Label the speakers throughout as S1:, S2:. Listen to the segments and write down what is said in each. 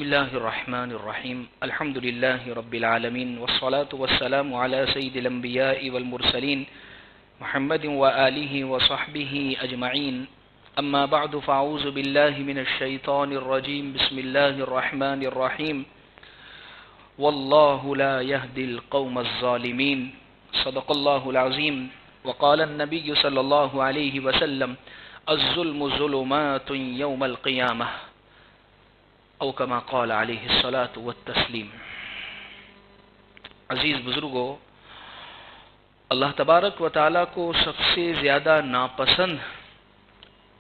S1: الله الرحمن الرحيم الحمد لله رب العالمين والصلاة والسلام على سيد الأنبياء والمرسلين محمد وآله وصحبه أجمعين أما بعد فأعوذ بالله من الشيطان الرجيم بسم الله الرحمن الرحيم والله لا يهدي القوم الظالمين صدق الله العظيم وقال النبي صلى الله عليه وسلم الظلم ظلمات يوم القيامة او کما قال علیہ الصلاۃ والتسلیم۔ عزیز بزرگوں، اللہ تبارک و تعالیٰ کو سب سے زیادہ ناپسند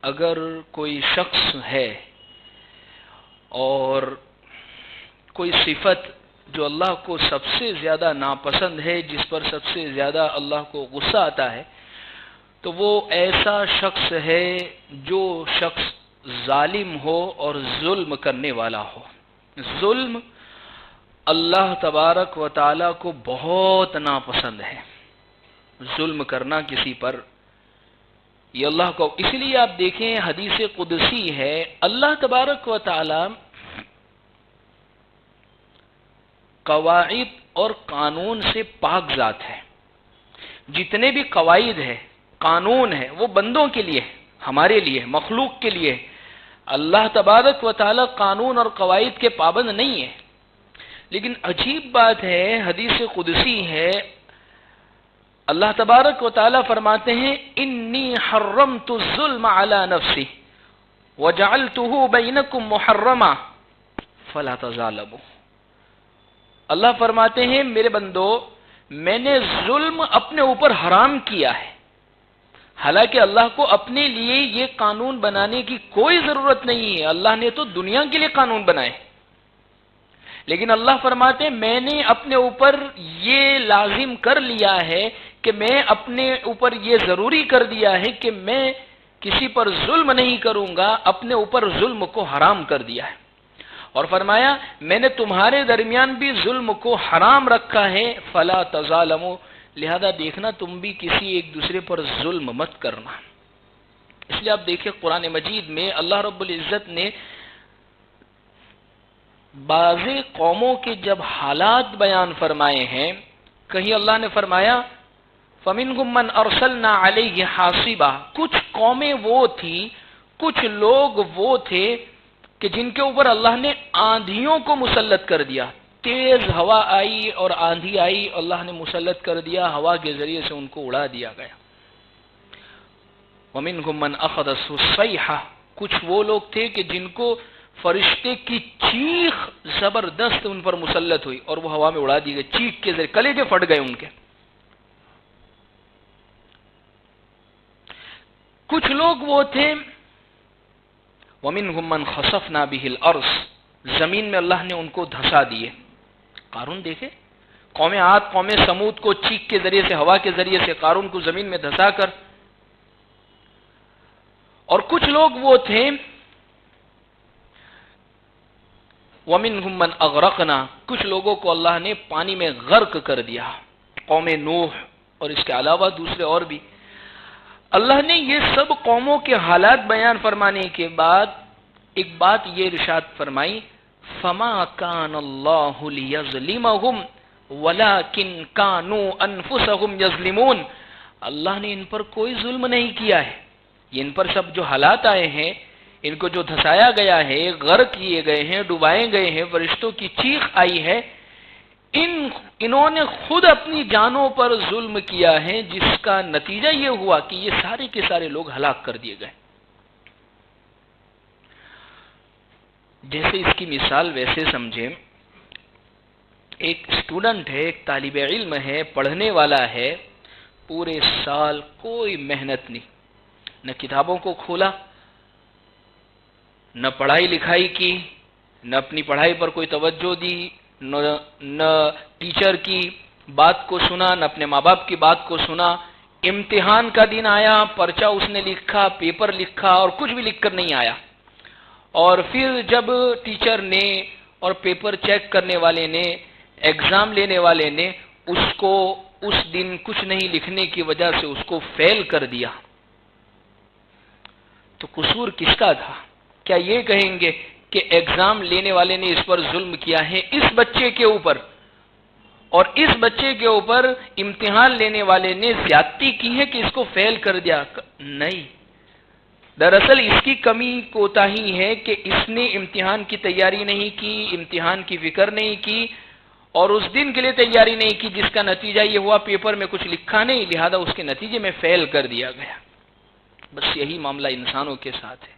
S1: اگر کوئی شخص ہے اور کوئی صفت جو اللہ کو سب سے زیادہ ناپسند ہے، جس پر سب سے زیادہ اللہ کو غصہ آتا ہے، تو وہ ایسا شخص ہے جو شخص ظالم ہو اور ظلم کرنے والا ہو۔ ظلم اللہ تبارک و تعالیٰ کو بہت ناپسند ہے، ظلم کرنا کسی پر، یہ اللہ کو، اس لیے آپ دیکھیں حدیث قدسی ہے، اللہ تبارک و تعالیٰ قواعد اور قانون سے پاک ذات ہے۔ جتنے بھی قواعد ہے، قانون ہے، وہ بندوں کے لیے، ہمارے لیے، مخلوق کے لیے۔ اللہ تبارک و تعالیٰ قانون اور قواعد کے پابند نہیں ہے۔ لیکن عجیب بات ہے، حدیث قدسی ہے، اللہ تبارک و تعالیٰ فرماتے ہیں انی حرمت الظلم علی نفسی وجعلتہ بینکم محرما فلا تظالموا۔ اللہ فرماتے ہیں میرے بندو، میں نے ظلم اپنے اوپر حرام کیا ہے۔ حالانکہ اللہ کو اپنے لیے یہ قانون بنانے کی کوئی ضرورت نہیں ہے، اللہ نے تو دنیا کے لیے قانون بنائے، لیکن اللہ فرماتے ہیں میں نے اپنے اوپر یہ لازم کر لیا ہے کہ میں اپنے اوپر یہ ضروری کر دیا ہے کہ میں کسی پر ظلم نہیں کروں گا، اپنے اوپر ظلم کو حرام کر دیا ہے، اور فرمایا میں نے تمہارے درمیان بھی ظلم کو حرام رکھا ہے، فلا تظالموا، لہذا دیکھنا تم بھی کسی ایک دوسرے پر ظلم مت کرنا۔ اس لیے آپ دیکھیں قرآن مجید میں اللہ رب العزت نے بعض قوموں کے جب حالات بیان فرمائے ہیں، کہیں اللہ نے فرمایا فَمِنْهُمْ مَنْ أَرْسَلْنَا عَلَيْهِ حَاصِبًا، کچھ قومیں وہ تھی، کچھ لوگ وہ تھے کہ جن کے اوپر اللہ نے آندھیوں کو مسلط کر دیا، تیز ہوا آئی اور آندھی آئی، اللہ نے مسلط کر دیا، ہوا کے ذریعے سے ان کو اڑا دیا گیا۔ وَمِنْهُمْ مَنْ أَخَذَتْهُ الصَّيْحَةُ، کچھ وہ لوگ تھے کہ جن کو فرشتے کی چیخ زبردست ان پر مسلط ہوئی اور وہ ہوا میں اڑا دی گئی، چیخ کے ذریعے کلیجے پھٹ گئے ان کے۔ کچھ لوگ وہ تھے وَمِنْهُمْ مَنْ خَسَفْنَا بِهِ الْأَرْضَ، زمین میں اللہ نے ان کو دھسا دیے۔ قارون دیکھے، قوم عاد قوم سمود کو چیخ کے ذریعے سے، ہوا کے ذریعے سے قارون کو زمین میں دھسا کر۔ اور کچھ لوگ وہ تھے وَمِنْهُمْ مَنْ أَغْرَقْنَا، کچھ لوگوں کو اللہ نے پانی میں غرق کر دیا، قوم نوح اور اس کے علاوہ دوسرے اور بھی۔ اللہ نے یہ سب قوموں کے حالات بیان فرمانے کے بعد ایک بات یہ ارشاد فرمائی فَمَا كَانَ اللَّهُ لِيَظْلِمَهُمْ وَلَكِنْ كَانُوا أَنفُسَهُمْ يَظْلِمُونَ، اللہ نے ان پر کوئی ظلم نہیں کیا ہے، یہ ان پر سب جو حالات آئے ہیں، ان کو جو دھسایا گیا ہے، غرق کیے گئے ہیں، ڈبائے گئے ہیں، فرشتوں کی چیخ آئی ہے، انہوں نے خود اپنی جانوں پر ظلم کیا ہے، جس کا نتیجہ یہ ہوا کہ یہ سارے کے سارے لوگ ہلاک کر دیے گئے۔ جیسے اس کی مثال ویسے سمجھیں، ایک اسٹوڈنٹ ہے، ایک طالب علم ہے، پڑھنے والا ہے، پورے سال کوئی محنت نہیں، نہ کتابوں کو کھولا، نہ پڑھائی لکھائی کی، نہ اپنی پڑھائی پر کوئی توجہ دی، نہ ٹیچر کی بات کو سنا، نہ اپنے ماں باپ کی بات کو سنا۔ امتحان کا دن آیا، پرچہ اس نے لکھا، پیپر لکھا، اور کچھ بھی لکھ کر نہیں آیا، اور پھر جب ٹیچر نے اور پیپر چیک کرنے والے نے، ایگزام لینے والے نے اس کو اس دن کچھ نہیں لکھنے کی وجہ سے اس کو فیل کر دیا، تو قصور کس کا تھا؟ کیا یہ کہیں گے کہ ایگزام لینے والے نے اس پر ظلم کیا ہے، اس بچے کے اوپر، اور اس بچے کے اوپر امتحان لینے والے نے زیادتی کی ہے کہ اس کو فیل کر دیا. نہیں، دراصل اس کی کمی کوتاہی ہے کہ اس نے امتحان کی تیاری نہیں کی، امتحان کی فکر نہیں کی، اور اس دن کے لیے تیاری نہیں کی جس کا نتیجہ یہ ہوا پیپر میں کچھ لکھا نہیں، لہذا اس کے نتیجے میں فیل کر دیا گیا. بس یہی معاملہ انسانوں کے ساتھ ہے.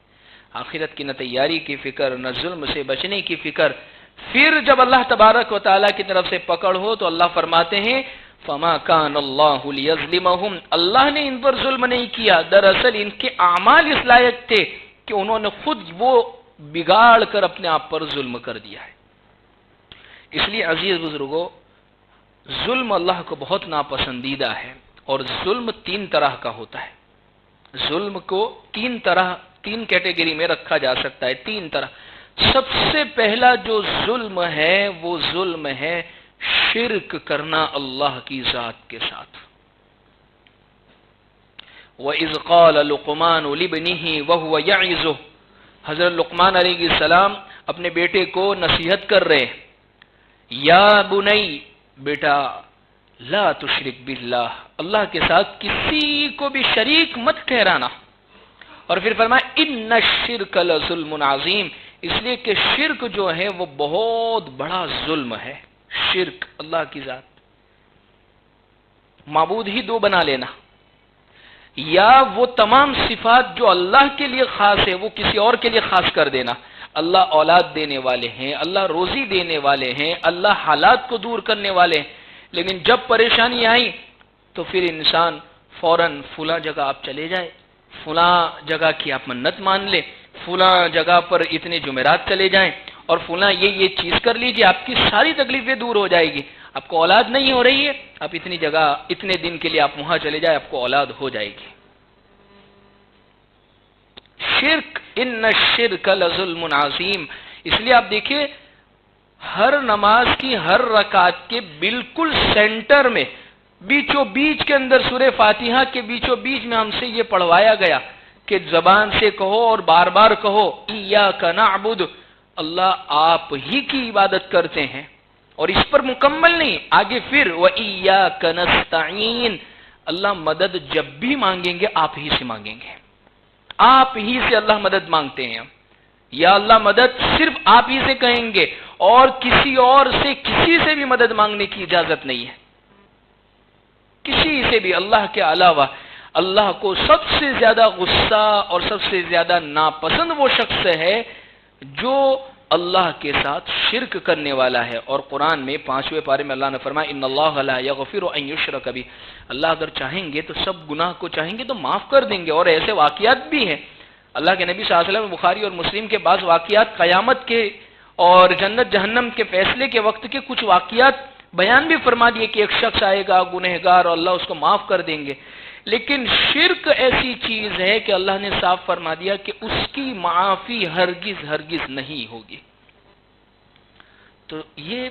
S1: آخرت کی نہ تیاری کی فکر، نہ ظلم سے بچنے کی فکر. پھر جب اللہ تبارک و تعالیٰ کی طرف سے پکڑ ہو تو اللہ فرماتے ہیں فما کان اللہ لیظلمہم، اللہ نے ان پر ظلم نہیں کیا، دراصل ان کے اعمال اس لائق تھے کہ انہوں نے خود وہ بگاڑ کر اپنے آپ پر ظلم کر دیا ہے. اس لیے عزیز بزرگوں، ظلم اللہ کو بہت ناپسندیدہ ہے، اور ظلم تین طرح کا ہوتا ہے. ظلم کو تین کیٹیگری میں رکھا جا سکتا ہے، تین طرح. سب سے پہلا جو ظلم ہے وہ ظلم ہے شرک کرنا اللہ کی ذات کے ساتھ. وَإِذْ قَالَ لُقْمَانُ لِابْنِهِ وَهُوَ يَعِظُهُ، حضرت لقمان علیہ السلام اپنے بیٹے کو نصیحت کر رہے ہیں، یا بنی، بیٹا، لا تشرک باللہ، اللہ کے ساتھ کسی کو بھی شریک مت ٹھہرانا. اور پھر فرمایا ان الشرک لظلم عظیم، اس لیے کہ شرک جو ہے وہ بہت بڑا ظلم ہے. شرک، اللہ کی ذات، معبود ہی دو بنا لینا، یا وہ تمام صفات جو اللہ کے لیے خاص ہے وہ کسی اور کے لیے خاص کر دینا. اللہ اولاد دینے والے ہیں، اللہ روزی دینے والے ہیں، اللہ حالات کو دور کرنے والے ہیں، لیکن جب پریشانی آئی تو پھر انسان فوراً فلاں جگہ آپ چلے جائے، فلاں جگہ کی آپ منت مان لے، فلاں جگہ پر اتنے جمعرات چلے جائیں، اور فلاں یہ چیز کر لیجئے، آپ کی ساری تکلیفیں دور ہو جائے گی. آپ کو اولاد نہیں ہو رہی ہے، آپ اتنی جگہ اتنے دن کے لیے آپ وہاں چلے جائیں، آپ کو اولاد ہو جائے گی. شرک، ان الشرک لظلم عظیم. اس لیے آپ دیکھیں ہر نماز کی ہر رکعت کے بالکل سینٹر میں، بیچوں بیچ کے اندر سورہ فاتحہ کے بیچوں بیچ میں ہم سے یہ پڑھوایا گیا کہ زبان سے کہو اور بار بار کہو ایاک نعبد، اللہ آپ ہی کی عبادت کرتے ہیں. اور اس پر مکمل نہیں، آگے پھر وَإِيَّاكَ نَسْتَعِينُ، اللہ مدد جب بھی مانگیں گے آپ ہی سے مانگیں گے، آپ ہی سے اللہ مدد مانگتے ہیں. یا اللہ مدد صرف آپ ہی سے کہیں گے، اور کسی اور سے کسی سے بھی مدد مانگنے کی اجازت نہیں ہے، کسی سے بھی اللہ کے علاوہ. اللہ کو سب سے زیادہ غصہ اور سب سے زیادہ ناپسند وہ شخص ہے جو اللہ کے ساتھ شرک کرنے والا ہے. اور قرآن میں 5ویں پارے میں اللہ نے فرمایا ان اللہ لا یغفر ان یشرک بہ، اللہ اگر چاہیں گے تو سب گناہ کو چاہیں گے تو معاف کر دیں گے. اور ایسے واقعات بھی ہیں، اللہ کے نبی صلی اللہ علیہ وسلم بخاری اور مسلم کے بعض واقعات قیامت کے اور جنت جہنم کے فیصلے کے وقت کے کچھ واقعات بیان بھی فرما دیے کہ ایک شخص آئے گا گنہگار اور اللہ اس کو معاف کر دیں گے. لیکن شرک ایسی چیز ہے کہ اللہ نے صاف فرما دیا کہ اس کی معافی ہرگز ہرگز نہیں ہوگی. تو یہ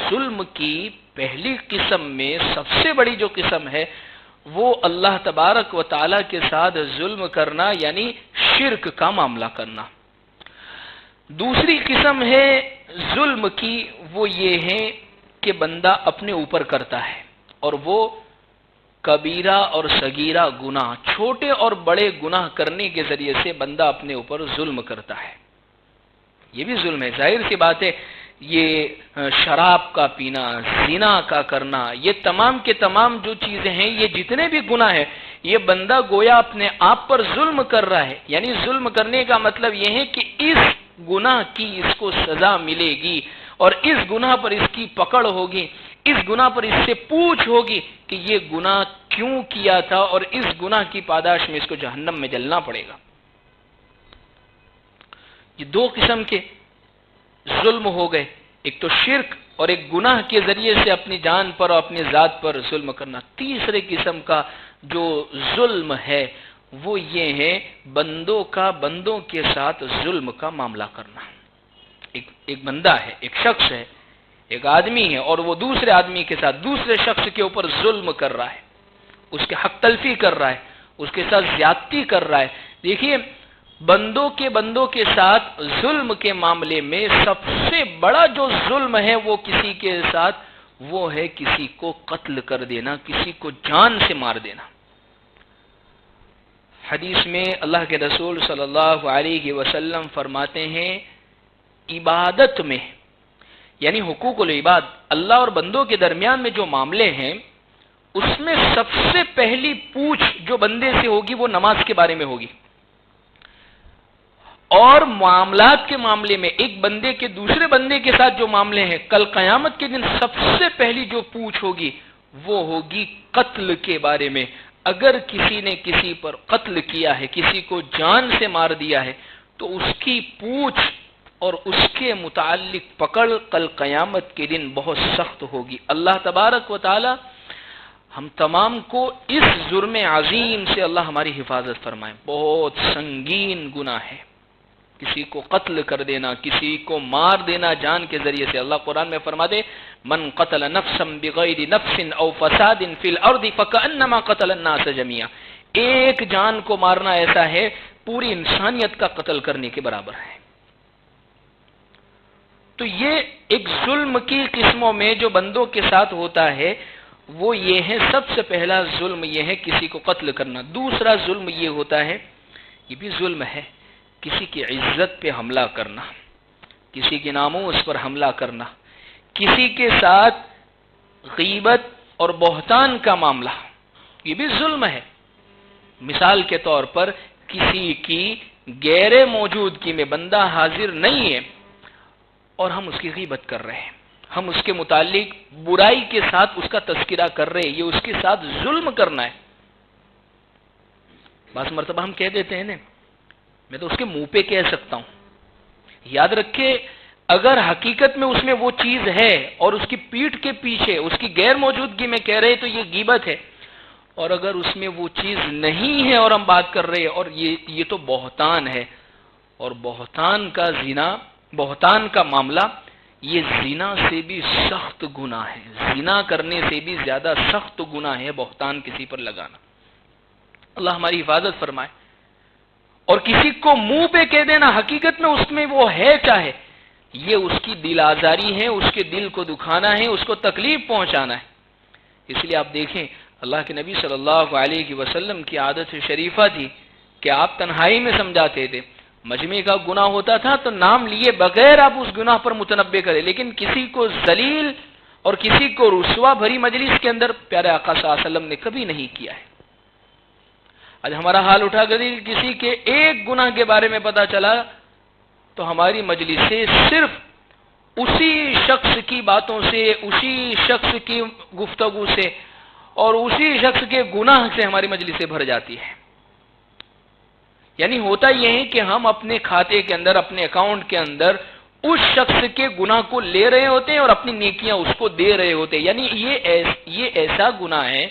S1: ظلم کی پہلی قسم میں سب سے بڑی جو قسم ہے وہ اللہ تبارک و تعالیٰ کے ساتھ ظلم کرنا، یعنی شرک کا معاملہ کرنا. دوسری قسم ہے ظلم کی، وہ یہ ہے کہ بندہ اپنے اوپر کرتا ہے، اور وہ کبیرہ اور صغیرہ گناہ، چھوٹے اور بڑے گناہ کرنے کے ذریعے سے بندہ اپنے اوپر ظلم کرتا ہے. یہ بھی ظلم ہے، ظاہر سی بات ہے. یہ شراب کا پینا، زنا کا کرنا، یہ تمام کے تمام جو چیزیں ہیں، یہ جتنے بھی گناہ ہیں، یہ بندہ گویا اپنے آپ پر ظلم کر رہا ہے. یعنی ظلم کرنے کا مطلب یہ ہے کہ اس گناہ کی اس کو سزا ملے گی، اور اس گناہ پر اس کی پکڑ ہوگی، اس گناہ پر اس سے پوچھ ہوگی کہ یہ گناہ کیوں کیا تھا، اور اس گناہ کی پاداش میں اس کو جہنم میں جلنا پڑے گا. یہ دو قسم کے ظلم ہو گئے، ایک تو شرک اور ایک گناہ کے ذریعے سے اپنی جان پر اور اپنی ذات پر ظلم کرنا. تیسرے قسم کا جو ظلم ہے وہ یہ ہے بندوں کا بندوں کے ساتھ ظلم کا معاملہ کرنا. ایک بندہ ہے، ایک شخص ہے، ایک آدمی ہے، اور وہ دوسرے آدمی کے ساتھ، دوسرے شخص کے اوپر ظلم کر رہا ہے، اس کے حق تلفی کر رہا ہے، اس کے ساتھ زیادتی کر رہا ہے. دیکھیے بندوں کے ساتھ ظلم کے معاملے میں سب سے بڑا جو ظلم ہے وہ کسی کے ساتھ وہ ہے کسی کو قتل کر دینا، کسی کو جان سے مار دینا۔ حدیث میں اللہ کے رسول صلی اللہ علیہ وسلم فرماتے ہیں عبادت میں، یعنی حقوق العباد، اللہ اور بندوں کے درمیان میں جو معاملے ہیں اس میں سب سے پہلی پوچھ جو بندے سے ہوگی وہ نماز کے بارے میں ہوگی، اور معاملات کے معاملے میں ایک بندے کے دوسرے بندے کے ساتھ جو معاملے ہیں کل قیامت کے دن سب سے پہلی جو پوچھ ہوگی وہ ہوگی قتل کے بارے میں۔ اگر کسی نے کسی پر قتل کیا ہے، کسی کو جان سے مار دیا ہے، تو اس کی پوچھ اور اس کے متعلق پکڑ کل قیامت کے دن بہت سخت ہوگی۔ اللہ تبارک و تعالی ہم تمام کو اس جرم عظیم سے اللہ ہماری حفاظت فرمائے۔ بہت سنگین گناہ ہے کسی کو قتل کر دینا، کسی کو مار دینا جان کے ذریعے سے۔ اللہ قرآن میں فرما دے من قتل نفسا بغیر نفس او فساد فی الارض فکأنما قتل الناس جميعا، ایک جان کو مارنا ایسا ہے پوری انسانیت کا قتل کرنے کے برابر ہے۔ تو یہ ایک ظلم کی قسموں میں جو بندوں کے ساتھ ہوتا ہے وہ یہ ہے، سب سے پہلا ظلم یہ ہے کسی کو قتل کرنا۔ دوسرا ظلم یہ ہوتا ہے، یہ بھی ظلم ہے، کسی کی عزت پہ حملہ کرنا، کسی کے ناموس پر حملہ کرنا، کسی کے ساتھ غیبت اور بہتان کا معاملہ، یہ بھی ظلم ہے۔ مثال کے طور پر کسی کی غیر موجودگی میں بندہ حاضر نہیں ہے اور ہم اس کی غیبت کر رہے ہیں، ہم اس کے متعلق برائی کے ساتھ اس کا تذکرہ کر رہے ہیں، یہ اس کے ساتھ ظلم کرنا ہے۔ بعض مرتبہ ہم کہہ دیتے ہیں نا، میں تو اس کے منہ پہ کہہ سکتا ہوں۔ یاد رکھے اگر حقیقت میں اس میں وہ چیز ہے اور اس کی پیٹھ کے پیچھے اس کی غیر موجودگی میں کہہ رہے تو یہ غیبت ہے، اور اگر اس میں وہ چیز نہیں ہے اور ہم بات کر رہے ہیں اور یہ تو بہتان ہے، اور بہتان کا معاملہ یہ زنا سے بھی سخت گناہ ہے، زنا کرنے سے بھی زیادہ سخت گناہ ہے بہتان کسی پر لگانا۔ اللہ ہماری حفاظت فرمائے۔ اور کسی کو منہ پہ کہہ دینا حقیقت میں اس میں وہ ہے چاہے، یہ اس کی دل آزاری ہے، اس کے دل کو دکھانا ہے، اس کو تکلیف پہنچانا ہے۔ اس لیے آپ دیکھیں اللہ کے نبی صلی اللہ علیہ وسلم کی عادت شریفہ تھی کہ آپ تنہائی میں سمجھاتے تھے، مجمع کا گناہ ہوتا تھا تو نام لیے بغیر آپ اس گناہ پر متنبہ کریں، لیکن کسی کو ذلیل اور کسی کو رسوا بھری مجلس کے اندر پیارے آقا صلی اللہ علیہ وسلم نے کبھی نہیں کیا ہے۔ آج ہمارا حال اٹھا کر کسی کے ایک گناہ کے بارے میں پتا چلا تو ہماری مجلس سے صرف اسی شخص کی باتوں سے، اسی شخص کی گفتگو سے اور اسی شخص کے گناہ سے ہماری مجلس سے بھر جاتی ہے۔ یعنی ہوتا یہ ہے کہ ہم اپنے کھاتے کے اندر، اپنے اکاؤنٹ کے اندر اس شخص کے گناہ کو لے رہے ہوتے ہیں اور اپنی نیکیاں اس کو دے رہے ہوتے ہیں۔ یعنی یہ ایسا گناہ ہے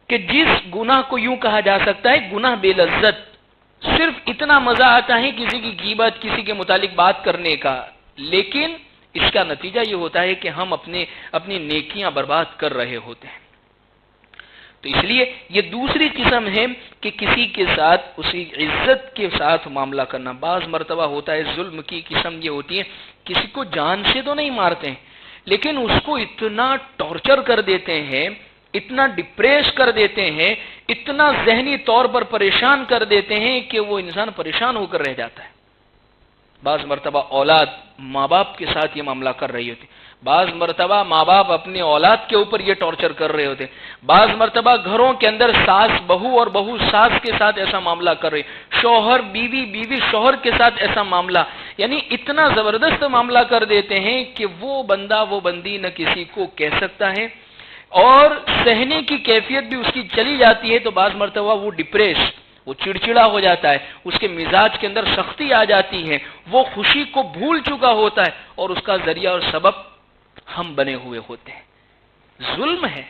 S1: کہ جس گناہ کو یوں کہا جا سکتا ہے گناہ بے لذت، صرف اتنا مزہ آتا ہے کسی کی غیبت، کسی کے متعلق بات کرنے کا، لیکن اس کا نتیجہ یہ ہوتا ہے کہ ہم اپنی نیکیاں برباد کر رہے ہوتے ہیں۔ تو اس لیے یہ دوسری قسم ہے کہ کسی کے ساتھ اسی عزت کے ساتھ معاملہ کرنا۔ بعض مرتبہ ہوتا ہے ظلم کی قسم یہ ہوتی ہے کسی کو جان سے تو نہیں مارتے ہیں لیکن اس کو اتنا ٹارچر کر دیتے ہیں، اتنا ڈپریس کر دیتے ہیں، اتنا ذہنی طور پر پریشان کر دیتے ہیں کہ وہ انسان پریشان ہو کر رہ جاتا ہے۔ بعض مرتبہ اولاد ماں باپ کے ساتھ یہ معاملہ کر رہی ہوتی، بعض مرتبہ ماں باپ اپنے اولاد کے اوپر یہ ٹارچر کر رہے ہوتے، بعض مرتبہ گھروں کے اندر ساس بہو اور بہو ساس کے ساتھ ایسا معاملہ کر رہے، شوہر بیوی بیوی شوہر کے ساتھ ایسا معاملہ، یعنی اتنا زبردست معاملہ کر دیتے ہیں کہ وہ بندہ وہ بندی نہ کسی کو کہہ سکتا ہے اور سہنے کی کیفیت بھی اس کی چلی جاتی ہے۔ تو بعض مرتبہ وہ ڈپریس، وہ چڑچڑا ہو جاتا ہے، اس کے مزاج کے اندر سختی آ جاتی ہے، وہ خوشی کو بھول چکا ہوتا ہے اور اس کا ذریعہ اور سبب ہم بنے ہوئے ہوتے ہیں۔ ظلم ہے،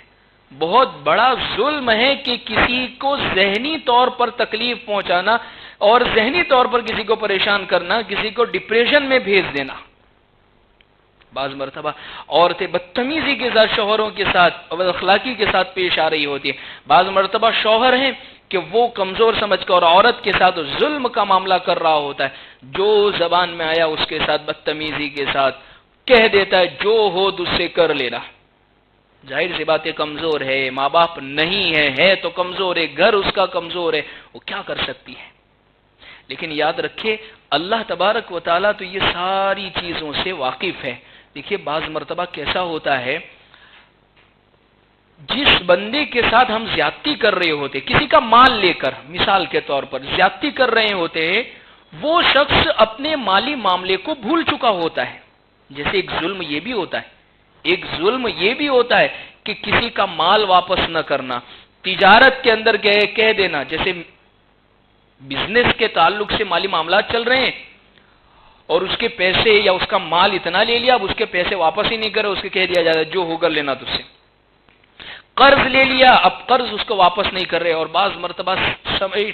S1: بہت بڑا ظلم ہے کہ کسی کو ذہنی طور پر تکلیف پہنچانا اور ذہنی طور پر کسی کو پریشان کرنا، کسی کو ڈپریشن میں بھیج دینا۔ بعض مرتبہ عورتیں بدتمیزی کے ساتھ شوہروں کے ساتھ اور بد اخلاقی کے ساتھ پیش آ رہی ہوتی ہے، بعض مرتبہ شوہر ہیں کہ وہ کمزور سمجھ کر اور عورت کے ساتھ ظلم کا معاملہ کر رہا ہوتا ہے، جو زبان میں آیا اس کے ساتھ بدتمیزی کے ساتھ کہہ دیتا ہے، جو ہو تجھ سے کر لینا. ظاہر سی بات ہے کمزور ہے، ماں باپ نہیں ہے تو کمزور ہے، گھر اس کا کمزور ہے، وہ کیا کر سکتی ہے. لیکن یاد رکھے اللہ تبارک و تعالیٰ تو یہ ساری چیزوں سے واقف ہے. دیکھیے بعض مرتبہ کیسا ہوتا ہے، جس بندے کے ساتھ ہم زیادتی کر رہے ہوتے، کسی کا مال لے کر مثال کے طور پر زیادتی کر رہے ہوتے، وہ شخص اپنے مالی معاملے کو بھول چکا ہوتا ہے. جیسے ایک ظلم یہ بھی ہوتا ہے، ایک ظلم یہ بھی ہوتا ہے کہ کسی کا مال واپس نہ کرنا، تجارت کے اندر کہہ دینا، جیسے بزنس کے تعلق سے مالی معاملات چل رہے ہیں اور اس کے پیسے یا اس کا مال اتنا لے لیا، اب اس کے پیسے واپس ہی نہیں کرے، اس کے کہہ دیا جاتا ہے جو ہوگا لینا تجھ سے. قرض لے لیا، اب قرض اس کو واپس نہیں کر رہے، اور بعض مرتبہ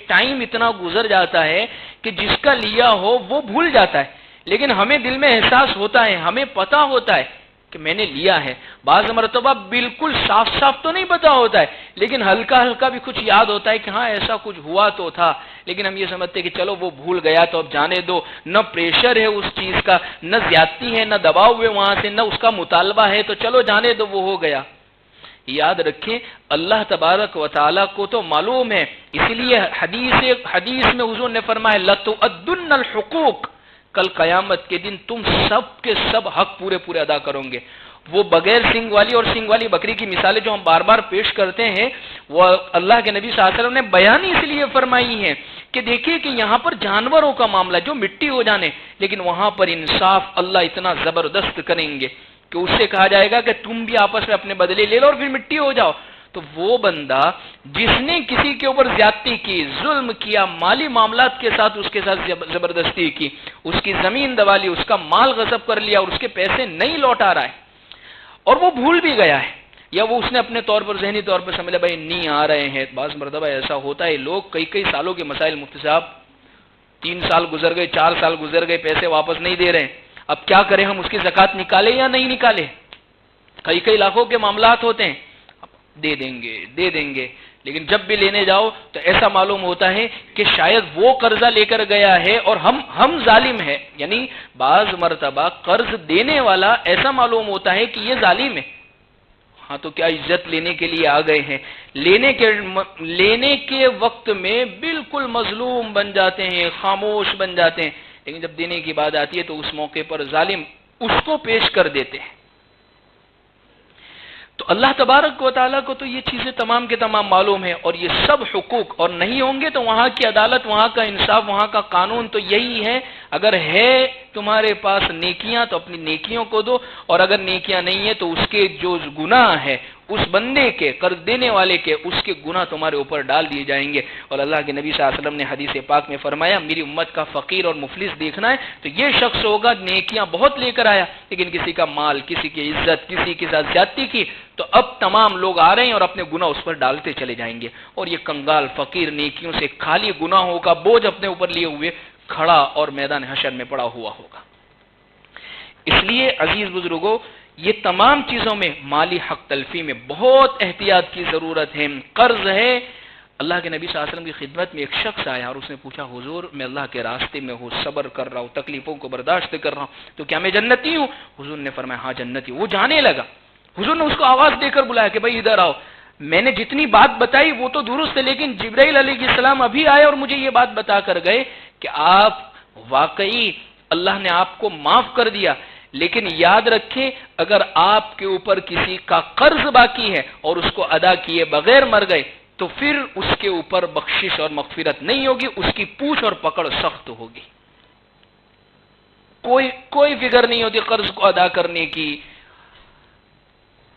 S1: ٹائم اتنا گزر جاتا ہے کہ جس کا لیا ہو وہ بھول جاتا ہے، لیکن ہمیں دل میں احساس ہوتا ہے، ہمیں پتا ہوتا ہے کہ میں نے لیا ہے. بعض مرتبہ بالکل صاف صاف تو نہیں پتا ہوتا ہے، لیکن ہلکا ہلکا بھی کچھ یاد ہوتا ہے کہ ہاں ایسا کچھ ہوا تو تھا، لیکن ہم یہ سمجھتے کہ چلو وہ بھول گیا تو اب جانے دو. نہ پریشر ہے اس چیز کا، نہ زیادتی ہے، نہ دباؤ ہے وہاں سے، نہ اس کا مطالبہ ہے، تو چلو جانے دو وہ ہو گیا. یاد رکھیں اللہ تبارک و تعالیٰ کو تو معلوم ہے، اسی لیے حدیث میں حضور نے فرمایا لَتُؤَدُّنَّ الْحُقُوقَ، کل قیامت کے دن تم سب کے سب حق پورے پورے ادا کرو گے. وہ بغیر سنگ والی اور سنگ والی بکری کی مثالیں جو ہم بار بار پیش کرتے ہیں، وہ اللہ کے نبی صلی اللہ علیہ وسلم نے بیان اس لیے فرمائی ہیں کہ دیکھیے کہ یہاں پر جانوروں کا معاملہ جو مٹی ہو جانے، لیکن وہاں پر انصاف اللہ اتنا زبردست کریں گے کہ اس سے کہا جائے گا کہ تم بھی آپس میں اپنے بدلے لے لو اور پھر مٹی ہو جاؤ. تو وہ بندہ جس نے کسی کے اوپر زیادتی کی، ظلم کیا، مالی معاملات کے ساتھ اس کے ساتھ زبردستی کی، اس کی زمین دبا لی، اس کا مال غصب کر لیا اور اس کے پیسے نہیں لوٹا رہا ہے اور وہ بھول بھی گیا ہے، یا وہ اس نے اپنے طور پر ذہنی طور پر سمجھا بھائی نہیں آ رہے ہیں. بعض مرتبہ ایسا ہوتا ہے لوگ کئی سالوں کے مسائل، مفتی صاحب 3 سال گزر گئے، 4 سال گزر گئے، پیسے واپس نہیں دے رہے ہیں، اب کیا کریں ہم، اس کی زکوٰۃ نکالے یا نہیں نکالے؟ کئی لاکھوں کے معاملات ہوتے ہیں، دے دیں گے، لیکن جب بھی لینے جاؤ تو ایسا معلوم ہوتا ہے کہ شاید وہ قرضہ لے کر گیا ہے اور ہم ظالم ہے. یعنی بعض مرتبہ قرض دینے والا ایسا معلوم ہوتا ہے کہ یہ ظالم ہے. ہاں تو کیا عزت لینے کے لیے آ گئے ہیں، لینے کے وقت میں بالکل مظلوم بن جاتے ہیں، خاموش بن جاتے ہیں، لیکن جب دینے کی بات آتی ہے تو اس موقع پر ظالم اس کو پیش کر دیتے ہیں. تو اللہ تبارک و تعالیٰ کو تو یہ چیزیں تمام کے تمام معلوم ہیں، اور یہ سب حقوق اور نہیں ہوں گے تو وہاں کی عدالت، وہاں کا انصاف، وہاں کا قانون تو یہی ہے، اگر ہے تمہارے پاس نیکیاں تو اپنی نیکیوں کو دو، اور اگر نیکیاں نہیں ہیں تو اس کے جو گناہ ہے اس بندے کے، قرض دینے والے کے، اس کے گناہ تمہارے اوپر ڈال دیے جائیں گے. اور اللہ کے نبی صلی اللہ علیہ وسلم نے حدیث پاک میں فرمایا میری امت کا فقیر اور مفلس دیکھنا ہے تو یہ شخص ہوگا نیکیاں بہت لے کر آیا لیکن کسی کا مال، کسی کی عزت، کسی کے ساتھ زیادتی کی، تو اب تمام لوگ آ رہے ہیں اور اپنے گناہ اس پر ڈالتے چلے جائیں گے، اور یہ کنگال فقیر نیکیوں سے خالی گناہوں کا بوجھ اپنے اوپر لیے ہوئے کھڑا اور میدان حشر میں پڑا ہوا ہوگا. اس لیے عزیز بزرگوں، یہ تمام چیزوں میں مالی حق تلفی میں بہت احتیاط کی ضرورت ہے. قرض ہے، اللہ کے نبی صلی اللہ علیہ وسلم کی خدمت میں ایک شخص آیا اور اس نے پوچھا حضور میں اللہ کے راستے میں ہوں، صبر کر رہا ہوں، تکلیفوں کو برداشت کر رہا ہوں، تو کیا میں جنتی ہوں؟ حضور نے فرمایا ہاں جنتی. وہ جانے لگا، حضور نے اس کو آواز دے کر بلایا کہ بھائی ادھر آؤ، میں نے جتنی بات بتائی وہ تو درست ہے، لیکن جبرائیل علیہ السلام ابھی آئے اور مجھے یہ بات بتا کر گئے کہ آپ واقعی اللہ نے آپ کو معاف کر دیا، لیکن یاد رکھیں اگر آپ کے اوپر کسی کا قرض باقی ہے اور اس کو ادا کیے بغیر مر گئے تو پھر اس کے اوپر بخشش اور مغفرت نہیں ہوگی، اس کی پوچھ اور پکڑ سخت ہوگی. کوئی فکر نہیں ہوتی قرض کو ادا کرنے کی.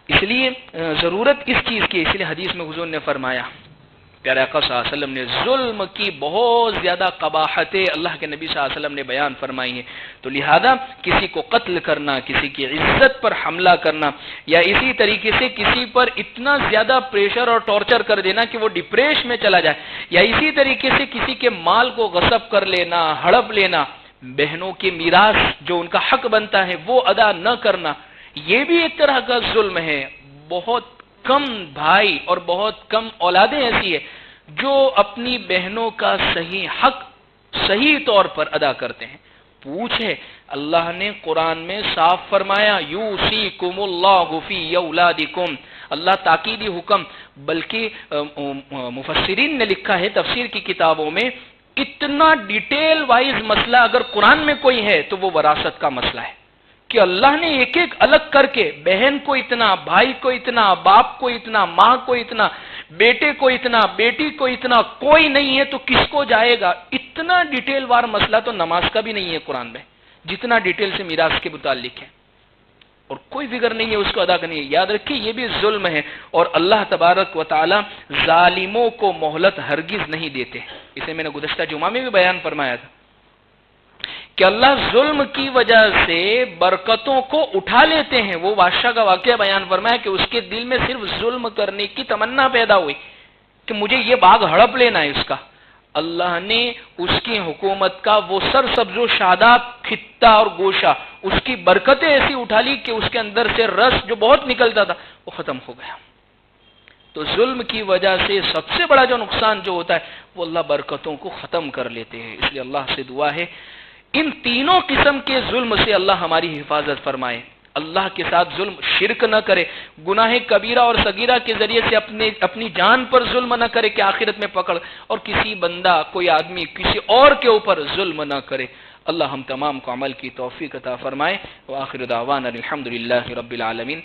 S1: اس لیے ضرورت اس چیز کی، اس لیے حدیث میں حضور نے فرمایا، پیارے آقا صلی اللہ علیہ وسلم نے ظلم کی بہت زیادہ قباحتیں اللہ کے نبی صلی اللہ علیہ وسلم نے بیان فرمائی ہیں. تو لہذا کسی کو قتل کرنا، کسی کی عزت پر حملہ کرنا، یا اسی طریقے سے کسی پر اتنا زیادہ پریشر اور ٹارچر کر دینا کہ وہ ڈپریشن میں چلا جائے، یا اسی طریقے سے کسی کے مال کو غصب کر لینا، ہڑپ لینا، بہنوں کی میراث جو ان کا حق بنتا ہے وہ ادا نہ کرنا، یہ بھی ایک طرح کا ظلم ہے. بہت کم بھائی اور بہت کم اولادیں ایسی ہیں جو اپنی بہنوں کا صحیح حق صحیح طور پر ادا کرتے ہیں. پوچھے اللہ نے قرآن میں صاف فرمایا یوصیکم اللہ فی اولادکم، اللہ تاکیدی حکم، بلکہ مفسرین نے لکھا ہے تفسیر کی کتابوں میں اتنا ڈیٹیل وائز مسئلہ اگر قرآن میں کوئی ہے تو وہ وراثت کا مسئلہ ہے کہ اللہ نے ایک ایک الگ کر کے بہن کو اتنا، بھائی کو اتنا، باپ کو اتنا، ماں کو اتنا، بیٹے کو اتنا، بیٹی کو اتنا، کوئی نہیں ہے تو کس کو جائے گا. اتنا ڈیٹیل وار مسئلہ تو نماز کا بھی نہیں ہے قرآن میں جتنا ڈیٹیل سے میراث کے متعلق ہے، اور کوئی فکر نہیں ہے اس کو ادا کرنی ہے. یاد رکھیے یہ بھی ظلم ہے، اور اللہ تبارک و تعالی ظالموں کو مہلت ہرگز نہیں دیتے. اسے میں نے گزشتہ جمعہ میں بھی بیان فرمایا تھا کہ اللہ ظلم کی وجہ سے برکتوں کو اٹھا لیتے ہیں. وہ بادشاہ کا واقعہ بیان فرمایا کہ اس کے دل میں صرف ظلم کرنے کی تمنا پیدا ہوئی کہ مجھے یہ باغ ہڑپ لینا ہے اس کا. اللہ نے اس کی حکومت کا وہ سرسبز و شاداب خطہ اور گوشہ، اس کی برکتیں ایسی اٹھا لی کہ اس کے اندر سے رس جو بہت نکلتا تھا وہ ختم ہو گیا. تو ظلم کی وجہ سے سب سے بڑا جو نقصان جو ہوتا ہے وہ اللہ برکتوں کو ختم کر لیتے ہیں. اس لیے اللہ سے دعا ہے ان تینوں قسم کے ظلم سے اللہ ہماری حفاظت فرمائے. اللہ کے ساتھ ظلم، شرک نہ کرے، گناہ کبیرہ اور صغیرہ کے ذریعے سے اپنی جان پر ظلم نہ کرے کہ آخرت میں پکڑ، اور کسی بندہ، کوئی آدمی کسی اور کے اوپر ظلم نہ کرے. اللہ ہم تمام کو عمل کی توفیق عطا فرمائے. وآخر دعوانا الحمدللہ رب العالمین.